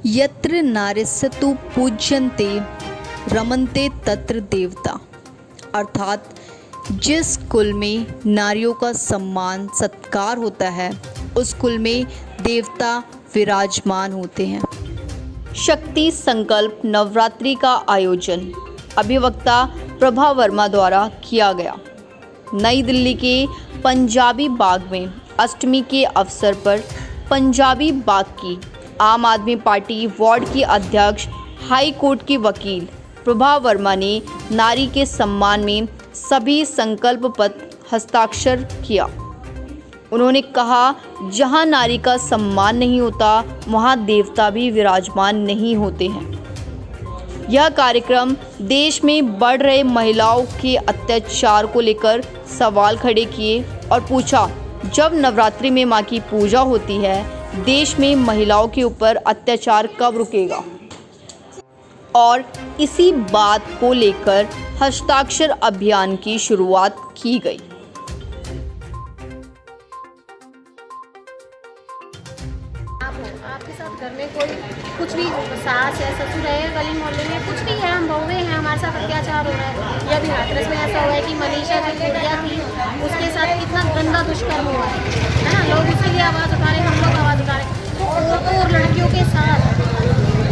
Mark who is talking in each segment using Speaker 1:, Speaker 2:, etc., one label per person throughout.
Speaker 1: यत्र नार्यस्तु पूज्यन्ते रमन्ते तत्र देवता। अर्थात जिस कुल में नारियों का सम्मान सत्कार होता है उस कुल में देवता विराजमान होते हैं। शक्ति संकल्प नवरात्रि का आयोजन अभिवक्ता प्रभा वर्मा द्वारा किया गया। नई दिल्ली के पंजाबी बाग में अष्टमी के अवसर पर पंजाबी बाग की आम आदमी पार्टी वार्ड की अध्यक्ष हाई कोर्ट की वकील प्रभा वर्मा ने नारी के सम्मान में सभी संकल्प पत्र हस्ताक्षर किया। उन्होंने कहा, जहां नारी का सम्मान नहीं होता वहां देवता भी विराजमान नहीं होते हैं। यह कार्यक्रम देश में बढ़ रहे महिलाओं के अत्याचार को लेकर सवाल खड़े किए और पूछा, जब नवरात्रि में मां की पूजा होती है देश में महिलाओं के ऊपर अत्याचार कब रुकेगा। और इसी बात को लेकर हस्ताक्षर अभियान की शुरुआत की गई।
Speaker 2: आपके साथ घर में कोई कुछ भी सास है, ससुर है, गली मोहल्ले में कुछ भी है, हम बहुएं हैं, हमारे साथ अत्याचार हो रहा है, या भी हाथरस में ऐसा हुआ है कि मनीषा जो गुड़िया थी उसके साथ कितना गंदा दुष्कर्म हुआ है ना। लोग उसके लिए आवाज़ उठा रहे, हम लोग आवाज़ उठा रहे। तो औरतों और लड़कियों के साथ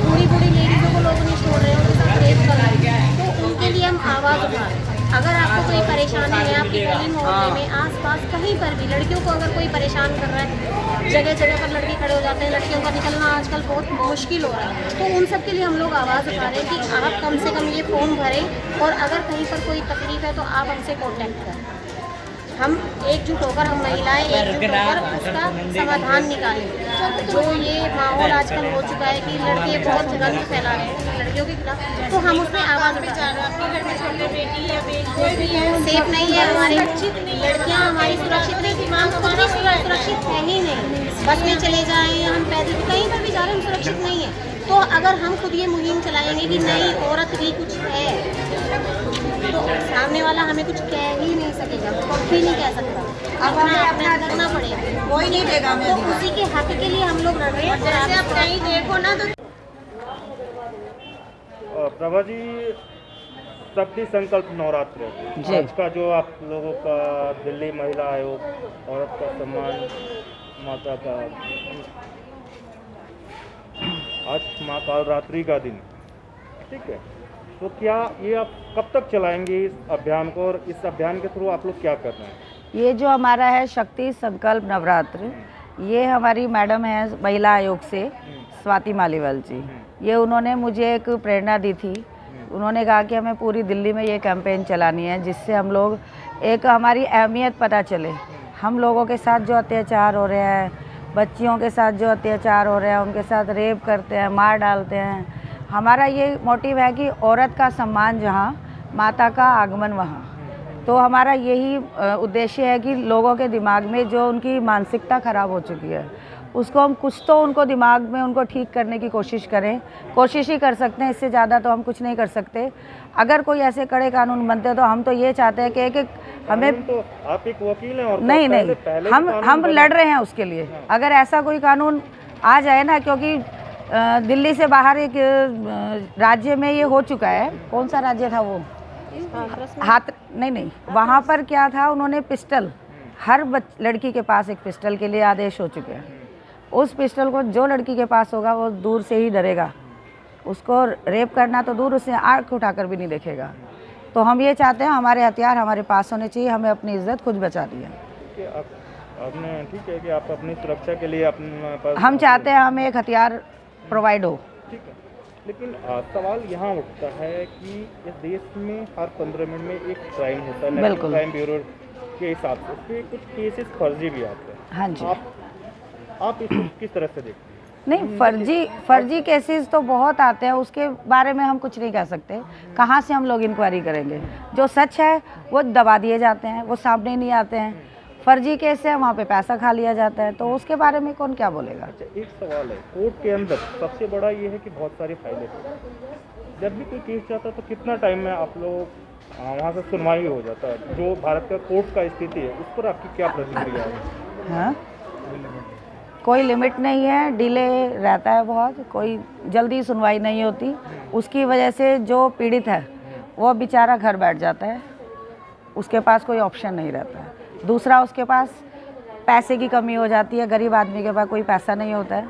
Speaker 2: बूढ़ी बूढ़ी लेडीज़ों को लोग नहीं छोड़ रहे हैं, उनके साथ रेप कर रहे हैं, तो उनके लिए हम आवाज़ उठा रहे हैं। अगर आपको कोई परेशानी है, आपकी गली मोहल्ले में आसपास कहीं पर भी लड़कियों को अगर कोई परेशान कर रहा है, जगह जगह पर लड़के खड़े हो जाते हैं, लड़कियों का निकलना आजकल बहुत मुश्किल हो रहा है, तो उन सब के लिए हम लोग आवाज़ उठा रहे हैं कि आप कम से कम ये फॉर्म भरें और अगर कहीं पर कोई तकलीफ है तो आप हमसे कॉन्टैक्ट करें। हम एकजुट होकर, हम महिलाएं एकजुट होकर उसका समाधान निकालें। जो ये माहौल आजकल हो चुका है कि लड़के बहुत गंद फैला रहे हैं लड़कियों के खिलाफ, तो हम उसमें आवाज़ उठा रहे हैं। घर में छोटे बेटी या कोई भी है सेफ नहीं है, हमारी लड़कियां हमारी सुरक्षित नहीं, हम खुद भी सुरक्षित है ही नहीं। बस में चले जाएं, हम पैदल कहीं पर भी जा रहे हैं, हम सुरक्षित नहीं है। तो अगर हम खुद ये मुहिम चलाएंगे कि नहीं औरत भी कुछ है, तो सामने वाला हमें कुछ कह ही नहीं सकेगा, कुछ भी नहीं कह सकता। अब हमें अपना करना पड़ेगा, कोई नहीं देगा। तो उसी के हक के लिए हम लोग लड़ रहे हैं। जैसे आप कहीं देखो ना तो
Speaker 3: प्रभा जी, शक्ति संकल्प नवरात्र आज का जो आप लोगों का दिल्ली महिला आयोग, औरत का सम्मान, माता का, आज माँ कालरात्रि का दिन, ठीक है, तो क्या ये आप कब तक चलाएंगे इस अभियान को, और इस अभियान के थ्रू आप लोग क्या कर रहे हैं?
Speaker 4: ये जो हमारा है शक्ति संकल्प नवरात्र, ये हमारी मैडम है महिला आयोग से स्वाति मालीवाल जी, ये उन्होंने मुझे एक प्रेरणा दी थी। उन्होंने कहा कि हमें पूरी दिल्ली में ये कैंपेन चलानी है जिससे हम लोग एक हमारी अहमियत पता चले। हम लोगों के साथ जो अत्याचार हो रहे हैं, बच्चियों के साथ जो अत्याचार हो रहे हैं, उनके साथ रेप करते हैं, मार डालते हैं, हमारा ये मोटिव है कि औरत का सम्मान जहाँ, माता का आगमन वहाँ। तो हमारा यही उद्देश्य है कि लोगों के दिमाग में जो उनकी मानसिकता ख़राब हो चुकी है उसको हम कुछ तो उनको दिमाग में उनको ठीक करने की कोशिश करें। कोशिश ही कर सकते हैं, इससे ज़्यादा तो हम कुछ नहीं कर सकते। अगर कोई ऐसे कड़े कानून बनते हैं तो हम तो ये चाहते हैं कि एक हमें
Speaker 3: तो आप एक वकील हैं और
Speaker 4: नहीं हम लड़ रहे हैं उसके लिए। अगर ऐसा कोई कानून आ जाए ना, क्योंकि दिल्ली से बाहर एक राज्य में ये हो चुका है, कौन सा राज्य था वो, हाथ नहीं वहाँ पर क्या था, उन्होंने पिस्टल, हर लड़की के पास एक पिस्टल के लिए आदेश हो चुके हैं। उस पिस्टल को जो लड़की के पास होगा वो दूर से ही डरेगा, उसको रेप करना तो दूर, उससे आँख उठाकर भी नहीं देखेगा। तो हम ये चाहते हैं हमारे हथियार हमारे पास होने चाहिए, हमें अपनी इज्जत खुद बचानी है।
Speaker 3: आपने ठीक है कि आप अपनी सुरक्षा के लिए अपने पास,
Speaker 4: हम चाहते हैं हमें एक हथियार प्रोवाइड हो।
Speaker 3: ठीक है, लेकिन सवाल यहाँ उठता है कि इस देश में हर 15 मिनट में एक क्राइम होता है, नेशनल क्राइम ब्यूरो के हिसाब से उसके कुछ केसेस फर्जी भी आते हैं।
Speaker 4: हाँ जी,
Speaker 3: आप इसको किस तरह से देखते हैं?
Speaker 4: नहीं, फर्जी केसेस तो बहुत आते हैं, उसके बारे में हम कुछ नहीं कह सकते। कहाँ से हम लोग इंक्वायरी करेंगे? जो सच है वो दबा दिए जाते हैं, वो सामने नहीं आते हैं। फर्जी केस है, वहाँ पे पैसा खा लिया जाता है, तो उसके बारे में कौन क्या बोलेगा।
Speaker 3: अच्छा, एक सवाल है, कोर्ट के अंदर सबसे बड़ा ये है कि बहुत सारी फाइलें, जब भी कोई केस जाता है तो कितना टाइम में आप लोग वहाँ से सुनवाई हो जाता है? जो भारत का कोर्ट का स्थिति है उस पर आपकी क्या प्रतिक्रिया है?
Speaker 4: हाँ, कोई लिमिट नहीं है, डिले रहता है बहुत, कोई जल्दी सुनवाई नहीं होती। उसकी वजह से जो पीड़ित है वो बेचारा घर बैठ जाता है, उसके पास कोई ऑप्शन नहीं रहता है। दूसरा, उसके पास पैसे की कमी हो जाती है, गरीब आदमी के पास कोई पैसा नहीं होता है,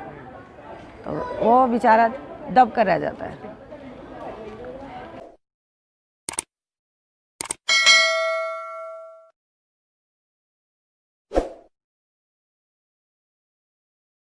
Speaker 4: तो वो बेचारा दब कर रह जाता है।